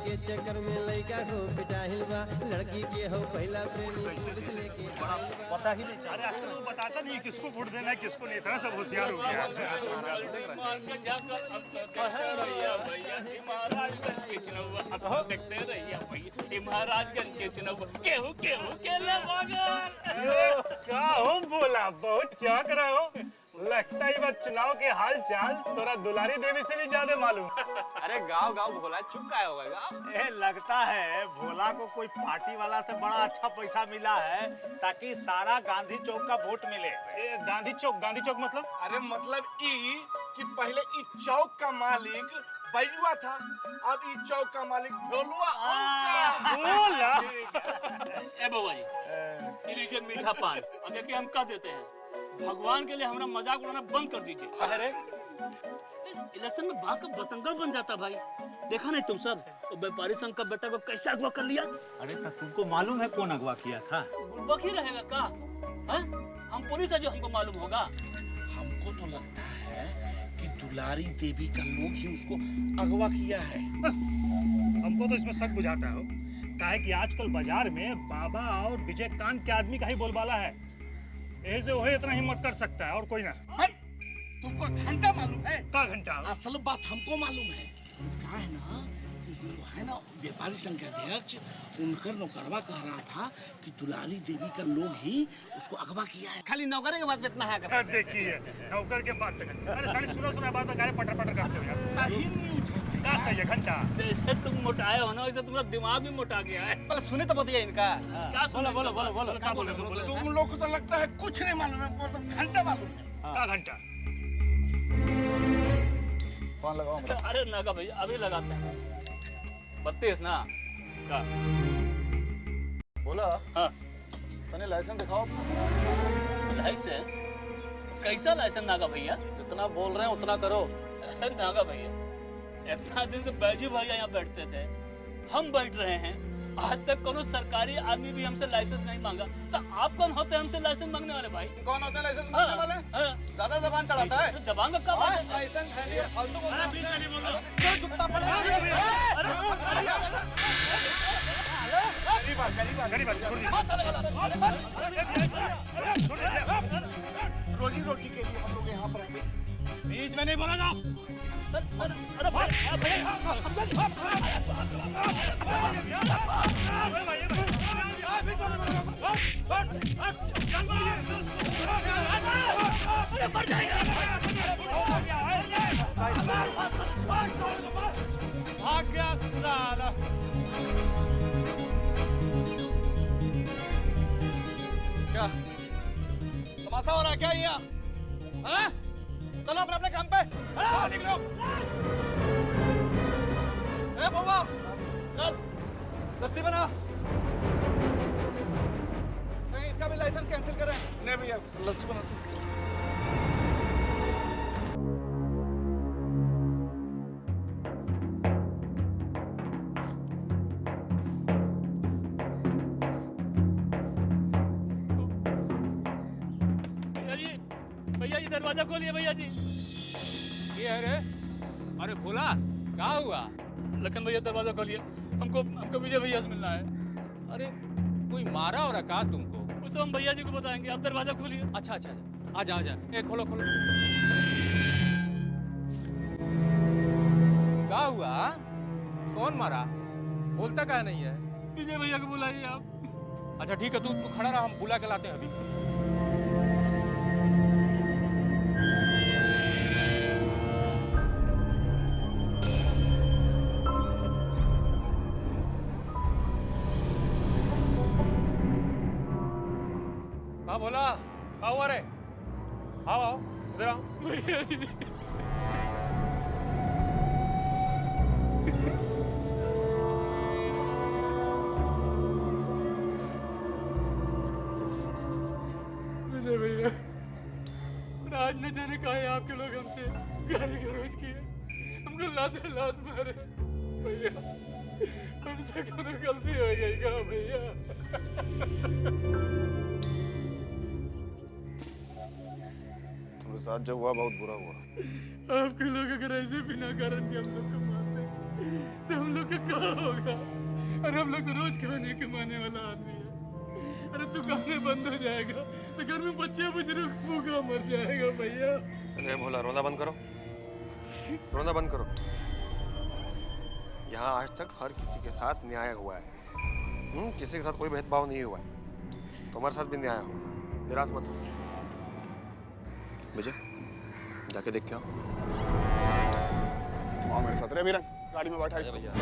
के चक्कर में लड़का हो पिटाहिल बा, लड़की के हो पहला प्रेमी पुलिस लेके पता ही नहीं। अरे आजकल वो बताता नहीं किसको वोट देना है किसको नहीं, इतना सब होशियार हो गया। महाराजगंज के चुनाव केहू केहू के क्या हो बोला, बहुत चौंक रहे हो। लगता है बस चुनाव के हाल चाल तोरा दुलारी देवी से भी ज्यादा मालूम। अरे गाँव गाँव भोला चुप का होगा गाँव। लगता है भोला को कोई पार्टी वाला से बड़ा अच्छा पैसा मिला है ताकि सारा गांधी चौक का वोट मिले। गांधी चौक मतलब? अरे मतलब ई कि पहले ई चौक का मालिक बैजुआ था, अब ई चौक का मालिक भोलुआ। बोला ए बउआ जी, लीजिए मीठा पान और देखिए हम क्या देते हैं। भगवान के लिए हमारा मजाक उड़ाना बंद कर दीजिए। अरे इलेक्शन में बात का बतंगड़ बन जाता भाई। देखा नहीं तुम सब तो व्यापारी संघ का बेटा को कैसे अगवा कर लिया। अरे तो तुमको मालूम है कौन अगवा किया था? गुरबक ही रहेगा का? हैं? हम पुलिस है जो हमको मालूम होगा। हमको तो लगता है कि दुलारी देवी का लोग ही उसको अगवा किया है। हमको तो इसमें शक बुझाता हो, काहे कि आजकल बाजार में बाबा और विजयकांत के आदमी का ही बोलबाला है। ऐसे वो इतना हिम्मत कर सकता है और कोई ना। तुमको घंटा मालूम है? का घंटा? असल बात हमको मालूम है। क्या है ना कि जो है ना व्यापारी संघ के अध्यक्ष, उनकर नौकरवा कह रहा था कि दुलारी देवी का लोग ही उसको अगवा किया है। खाली नौकरे के बात इतना है कर। देखिए नौकर के बात अरे खाली सुना बात में पटर पटर करते हो यार। सही न्यूज है। क्या सही है घंटा? जैसे तुम मोटाए हो ना वैसे तुम्हारा दिमाग भी मोटा गया है। पहले सुने तो बताइए इनका। क्या सुनो? बोलो क्या बोले? तुम लोग को तो लगता है कुछ नहीं मालूम है, मतलब घंटा मालूम है। क्या घंटा? कौन लगाओ? अरे नागा भैया अभी लगाते हैं 32 ना का। बोला हाँ तने लाइसेंस दिखाओ। लाइसेंस? कैसा लाइसेंस नागा भैया? जितना बोल रहे हैं उतना करो। नागा भैया इतना दिन से बैजी भैया यहाँ बैठते थे, हम बैठ रहे हैं, आज तक कोनो सरकारी आदमी भी हमसे लाइसेंस नहीं मांगा, तो आप कौन होते हैं हमसे लाइसेंस मांगने वाले भाई? कौन होते हैं लाइसेंस मांगने वाले? ज्यादा जबान चढ़ाता है। जबान में क्या बात है? लाइसेंस है नहीं, फालतू बोल रहा है। क्यों जुत्ता पड़ा? गरीब छोड़ रोजी रोटी के लिए हम लोग यहाँ पर हैं। बीच में नहीं बोलेगा। अरे भाई मर जाएगा। भाग गया साला। क्या तमाशा हो रहा है क्या यहाँ? हाँ? चलो अपने अपने काम पे। अरे निकलो। ए बउआ चल लस्सी बना। कहीं इसका भी लाइसेंस कैंसिल करें। नहीं भैया लस्सी बनाते हैं। भैया जी दरवाजा खोलिए भैया जी। ये है रे? अरे भोला क्या हुआ? लखन भैया दरवाजा खोलिए, हमको विजय भैया से मिलना है। अरे कोई मारा हो रखा तुमको? वो सब हम भैया जी को बताएंगे, आप दरवाजा खोलिए। अच्छा आजा ए खोलो। क्या हुआ? कौन मारा? बोलता क्या नहीं है? विजय भैया को बुलाइए आप। अच्छा ठीक है, तू खड़ा रहा, हम बुला के लाते हैं अभी। हाँ बोला क्या हुआ रे? आओ इधर आओ। भैया जी विजय भैया राज न जाने कहा है आपके लोग हमसे गाली गलौज किए, हमको लात मारे। भैया हमसे कोनो गलती हो गई क्या भैया? तुम्हारे साथ जो हुआ बहुत बुरा हुआ। आपके लोग अगर ऐसे बिना कारण के हम लोग को मारते तो हम लोग का क्या होगा? अरे हम लोग तो रोज खाने कमाने वाला आदमी है। अरे दुकानें बंद हो जाएगा तो घर में बच्चे बुजुर्ग भूखा मर जाएगा भैया। अरे भोला, रोना बंद करो, रोना बंद करो। यहाँ आज तक हर किसी के साथ न्याय हुआ है। किसी के साथ कोई भेदभाव नहीं हुआ है। तुम्हारे साथ भी न्याय होगा, निराश मत हो। विजय, जाके देख के आओ। तुम आओ मेरे साथ। रे बीरन, गाड़ी में बैठा इसको। भैया,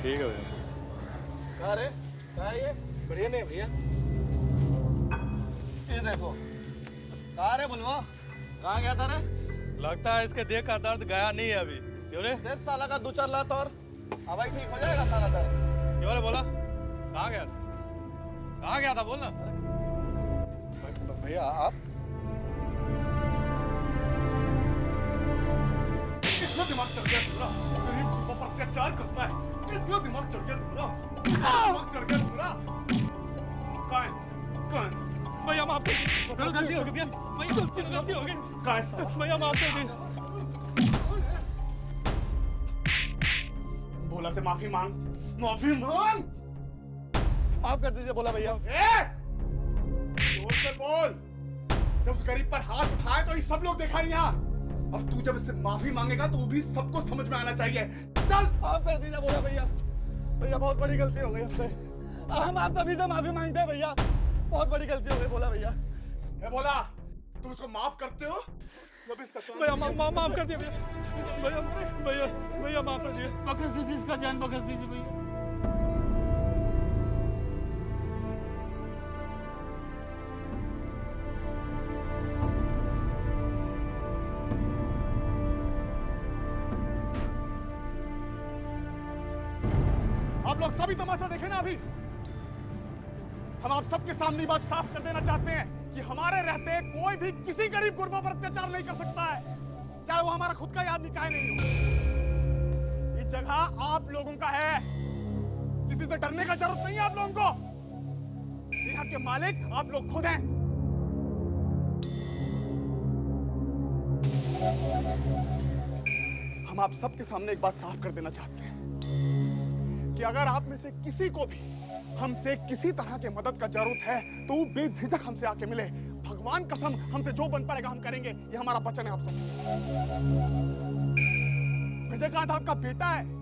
ठीक है भैया। क्या रे? क्या है ये? बढ़िया नहीं भैया। ये देखो। कहाँ रे बुलवा? कहाँ गया था रे? लगता है इसके देह का दर्द गया नहीं है अभी। क्यों रे? 10 साल का 2-4 लात और अब भाई ठीक हो जाएगा सारा दर्द। क्यों रे बोला? कहाँ गया था? कहाँ गया था बोल ना। भैया आप इतना दिमाग चढ़ गया तुम्हारा? गरीब गुरबा पर अत्याचार करता है। इतना दिमाग चढ़ गया तुम्हारा? दिमाग चढ़ गया तुम्हारा? कहाँ है? भैया माफ कर दीजिए, गलती हो गई भैया। भैया गलती हो गई। कहाँ है साला? भैया माफ कर दीजिए। भोला से माफी मांग, माफी मांग। माफ कर दीजिए बोला भैया। जोर से बोल। जब उस गरीब पर हाथ उठाए तो ये सब लोग देखा यहाँ। अब तू जब इससे माफी मांगेगा तो वो भी सबको समझ में आना चाहिए। चल। माफ कर दीजिए बोला भैया। भैया बहुत बड़ी गलती हो गई हमसे। हम आप सभी से माफी मांगते हैं भैया। बहुत बड़ी गलती हो गई बोला भैया। ए बोला, तुम इसको माफ करते हो? जब इसका भैया माफ कर दिया भैया। भैया माफ कर दिया। बख्श दीजिए, इसका जान बख्श दीजिए भैया। आप लोग सभी तमाशा देखे ना अभी। हम आप सबके सामने बात साफ कर देना चाहते हैं कि हमारे रहते कोई भी किसी गरीब गुरबा पर अत्याचार नहीं कर सकता है, चाहे वो हमारा खुद का ही आदमी काहे नहीं हो। ये जगह आप लोगों का है, किसी से डरने का जरूरत नहीं है आप लोगों को। यहाँ के मालिक आप लोग खुद हैं। हम आप सबके सामने एक बात साफ कर देना चाहते हैं कि अगर आप में से किसी को भी हमसे किसी तरह के मदद का जरूरत है तो वो बेझिझक हमसे आके मिले। भगवान कसम हमसे जो बन पड़ेगा हम करेंगे, ये हमारा वचन है आप सब। विजयकांत आपका बेटा है।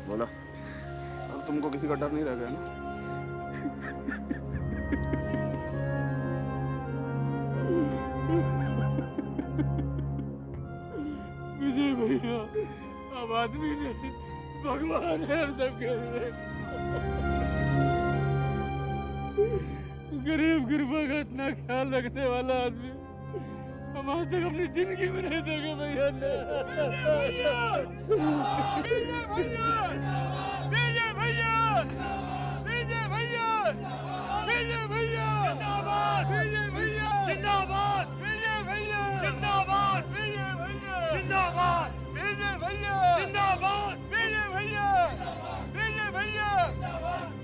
बोला, अब तुमको किसी का डर नहीं रह गया ना? विजय भैया, अब आदमी नहीं भगवान है हम सबके लिए। गरीब गुरबा का इतना ख्याल रखने वाला आदमी हम आज तक अपनी जिंदगी में नहीं देखे भैया।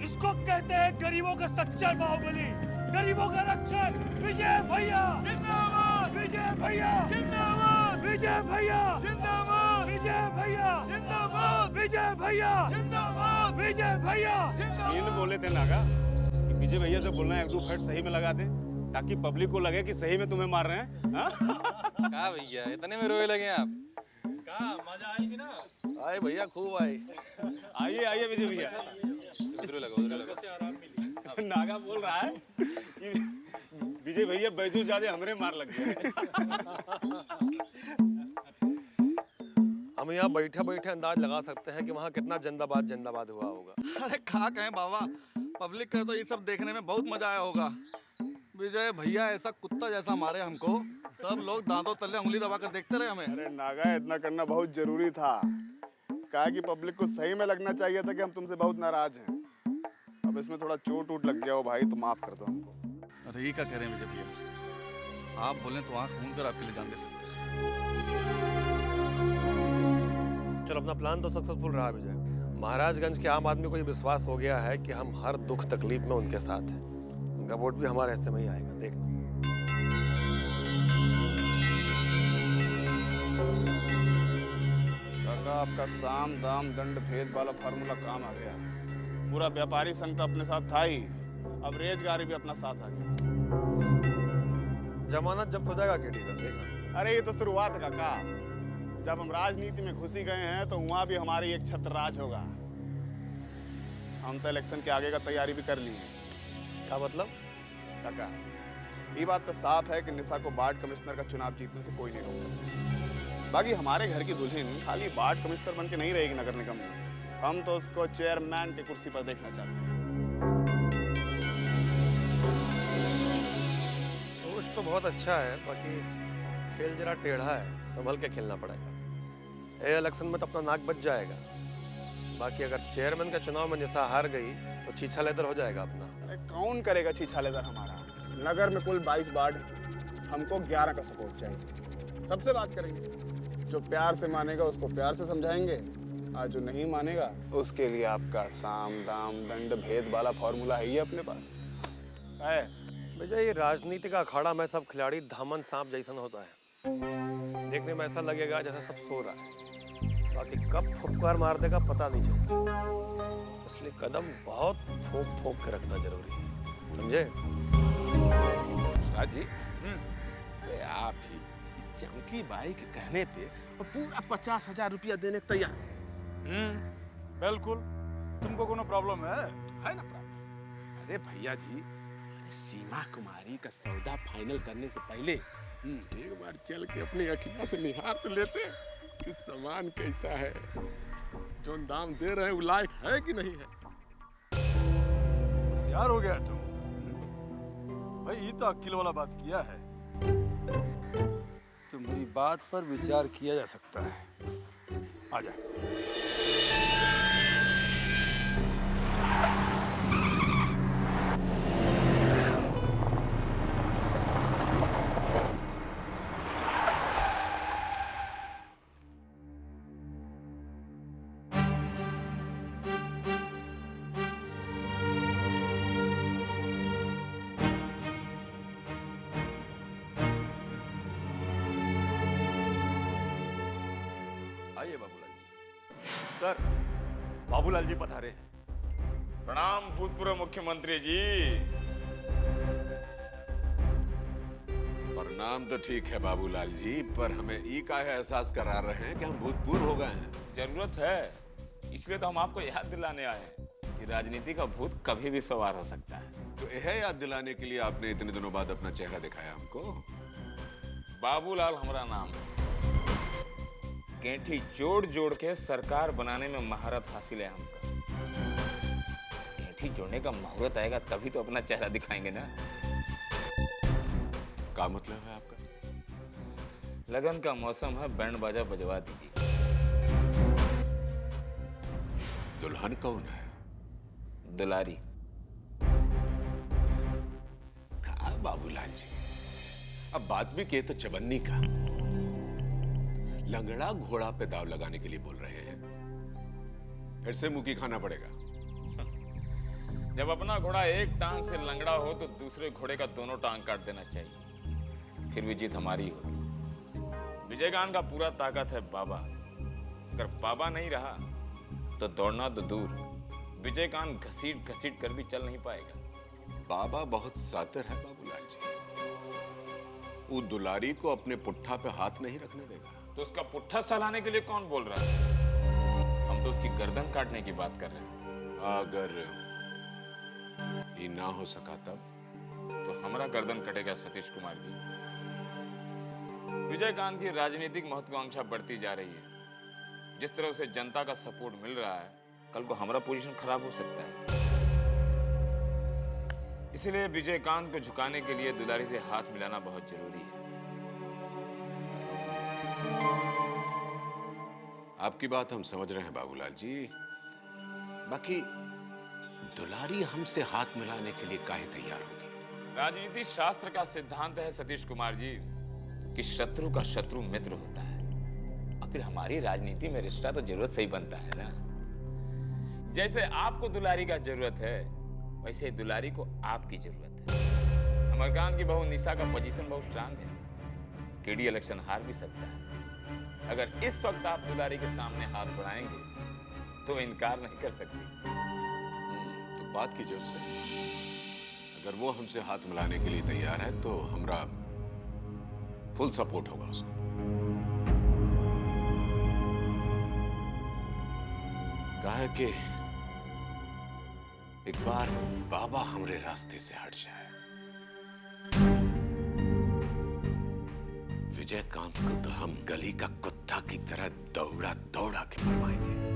इसको कहते हैं गरीबों का सच्चा बाहुबली, गरीबों का रक्षक विजय भैया जिंदाबाद। विजय भैया जिंदाबाद। विजय भैया जिंदाबाद। विजय भैया जिंदाबाद। विजय भैया जिंदाबाद। विजय भैया जिंदाबाद। इन बोले थे नागा कि विजय भैया से बोलना 1-2 फैट सही में लगा दे ताकि पब्लिक को लगे कि सही में तुम्हें मार रहे हैं। कहा भैया इतने में रोए लगे आप? कहा मजा आएगी ना? आई भैया खूब आई। आइए आइए विजय भैया। उधर लगा उधर लगा। नागा बोल रहा है कि विजय भैया बैजू ज्यादा हमरे मार लग गए। हम यहाँ बैठे बैठे अंदाज लगा सकते हैं कि वहाँ कितना जिंदाबाद जिंदाबाद हुआ होगा। अरे खा कहें बाबा, पब्लिक का तो ये सब देखने में बहुत मजा आया होगा। विजय भैया ऐसा कुत्ता जैसा मारे हमको, सब लोग दांतों तले उंगली दबा कर देखते रहे हमें। अरे नागा, इतना करना बहुत जरूरी था। कहा कि पब्लिक को सही में लगना चाहिए था कि हम तुमसे बहुत नाराज हैं। अब इसमें थोड़ा चोट वोट लग गया हो भाई तो माफ कर दो हमको। अरे ये क्या कह रहे हैं विजय भैया, आप बोलें तो आंख मूंद कर आपके लिए जान दे सकते हैं। चलो अपना प्लान तो सक्सेसफुल रहा विजय। महाराजगंज के आम आदमी को ये विश्वास हो गया है कि हम हर दुख तकलीफ में उनके साथ हैं। उनका वोट भी हमारे हिस्से में ही आएगा, देखना। काका आपका साम दाम दंड भेद वाला फार्मूला काम आ गया। पूरा व्यापारी संघ तो अपने साथ था ही, अब रेजगारी भी अपना साथ आ गया। जमानत जब्त हो जाएगा केडी का, देखना। अरे ये तो शुरुआत है काका। जब हम राजनीति में घुसी गए हैं तो वहाँ भी हमारी एक छत्र राज होगा। हम तो इलेक्शन के आगे का तैयारी भी कर ली है। क्या मतलब? काका ये बात तो साफ है कि निशा को वार्ड कमिश्नर का चुनाव जीतने से कोई नहीं रोक सकता। बाकी हमारे घर की दुल्हन खाली वार्ड कमिश्नर बन के नहीं रहेगी नगर निगम में। हम तो उसको चेयरमैन की कुर्सी पर देखना चाहते हैं। सोच तो बहुत अच्छा है, बाकी खेल जरा टेढ़ा है, संभल के खेलना पड़ेगा। ये इलेक्शन में तो अपना नाक बच जाएगा, बाकी अगर चेयरमैन का चुनाव में निशा हार गई तो छीछा लेदर हो जाएगा अपना। अरे कौन करेगा छीछा लेदर हमारा? नगर में कुल 22 वार्ड, हमको 11 का सपोर्ट चाहिए। सबसे बात करेंगे, जो प्यार से मानेगा उसको प्यार से समझाएंगे, और जो नहीं मानेगा उसके लिए आपका साम दाम दंड भेद वाला फॉर्मूला है ही अपने पास है। विजय, ये राजनीति का अखाड़ा में सब खिलाड़ी धामन सांप जैसा होता है। देखने में ऐसा लगेगा जैसे सब सो रहा है, बाकी कब फुफकार मार देगा पता नहीं चलता। इसलिए कदम बहुत फूंक फूंक के रखना जरूरी है, समझे? उस्ताद जी, अरे आप ही चमकी बाई के कहने पे पूरा 50,000 रुपया देने को तैयार। बिल्कुल। तुमको कोनो प्रॉब्लम है ना प्रॉब्लम? अरे भैया जी, सीमा कुमारी का सौदा फाइनल करने से पहले एक बार चल के अपनी अखियां से निहार तो लेते कि सामान कैसा है, जो दाम दे रहे हैं वो लायक है कि नहीं है। होशियार हो गया तुम भाई, ये तो अक्ल वाला बात किया है। तुम्हारी बात पर विचार किया जा सकता है। आजा। सर, बाबूलाल जी पधारे हैं। प्रणाम भूतपूर्व मुख्यमंत्री जी। प्रणाम तो ठीक है बाबूलाल जी, पर हमें ई का एहसास करा रहे हैं कि हम भूतपूर्व हो गए हैं। जरूरत है, इसलिए तो हम आपको याद दिलाने आए हैं कि राजनीति का भूत कभी भी सवार हो सकता है। तो यह याद दिलाने के लिए आपने इतने दिनों बाद अपना चेहरा दिखाया हमको। बाबूलाल हमारा नाम है। गेंठी जोड़ जोड़ के सरकार बनाने में महारत हासिल है हमको। गेंठी जोड़ने का मुहूर्त आएगा तभी तो अपना चेहरा दिखाएंगे ना। क्या मतलब है आपका? लगन का मौसम है, बैंड बाजा बजवा दीजिए। दुल्हन कौन है? दुलारी। कहा बाबूलाल जी, अब बात भी के तो चवन्नी का। लंगड़ा घोड़ा पे दाव लगाने के लिए बोल रहे हैं, फिर से मुंह की खाना पड़ेगा। जब अपना घोड़ा एक टांग से लंगड़ा हो तो दूसरे घोड़े का दोनों टांग काट देना चाहिए, फिर भी जीत हमारी होगी। विजयगान का पूरा ताकत है बाबा। अगर बाबा नहीं रहा तो दौड़ना तो दूर, विजयगान घसीट घसीट कर भी चल नहीं पाएगा। बाबा बहुत सातिर है बाबूलाल जी, वो दुलारी को अपने पुट्ठा पे हाथ नहीं रखने देगा। तो उसका पुट्ठा सहलाने के लिए कौन बोल रहा है? हम तो उसकी गर्दन काटने की बात कर रहे हैं। अगर ये ना हो सका तब तो हमारा गर्दन कटेगा सतीश कुमार जी। विजयकांत की राजनीतिक महत्वाकांक्षा बढ़ती जा रही है। जिस तरह उसे जनता का सपोर्ट मिल रहा है, कल को हमारा पोजीशन खराब हो सकता है। इसलिए विजयकांत को झुकाने के लिए दुलारी से हाथ मिलाना बहुत जरूरी है। आपकी बात हम समझ रहे हैं बाबूलाल जी। बाकी दुलारी हमसे हाथ मिलाने के लिए काहे तैयार होगी? राजनीति शास्त्र का सिद्धांत है सतीश कुमार जी कि शत्रु का शत्रु मित्र होता है, और फिर हमारी राजनीति में रिश्ता तो जरूरत से ही बनता है ना। जैसे आपको दुलारी का जरूरत है, वैसे ही दुलारी को आपकी जरूरत है। अमरकांत की बहू निशा का पोजीशन बहुत स्ट्रांग है, केडी इलेक्शन हार भी सकता है। अगर इस वक्त आप दुलारी के सामने हाथ बढ़ाएंगे तो इनकार नहीं कर सकती। तो बात कीजिए उससे। अगर वो हमसे हाथ मिलाने के लिए तैयार है तो हमारा फुल सपोर्ट होगा उसका। कहा है कि एक बार बाबा हमरे रास्ते से हट जाए, विजयकांत को तो हम गली का कुत्ता की तरह दौड़ा दौड़ा के मरवाएंगे।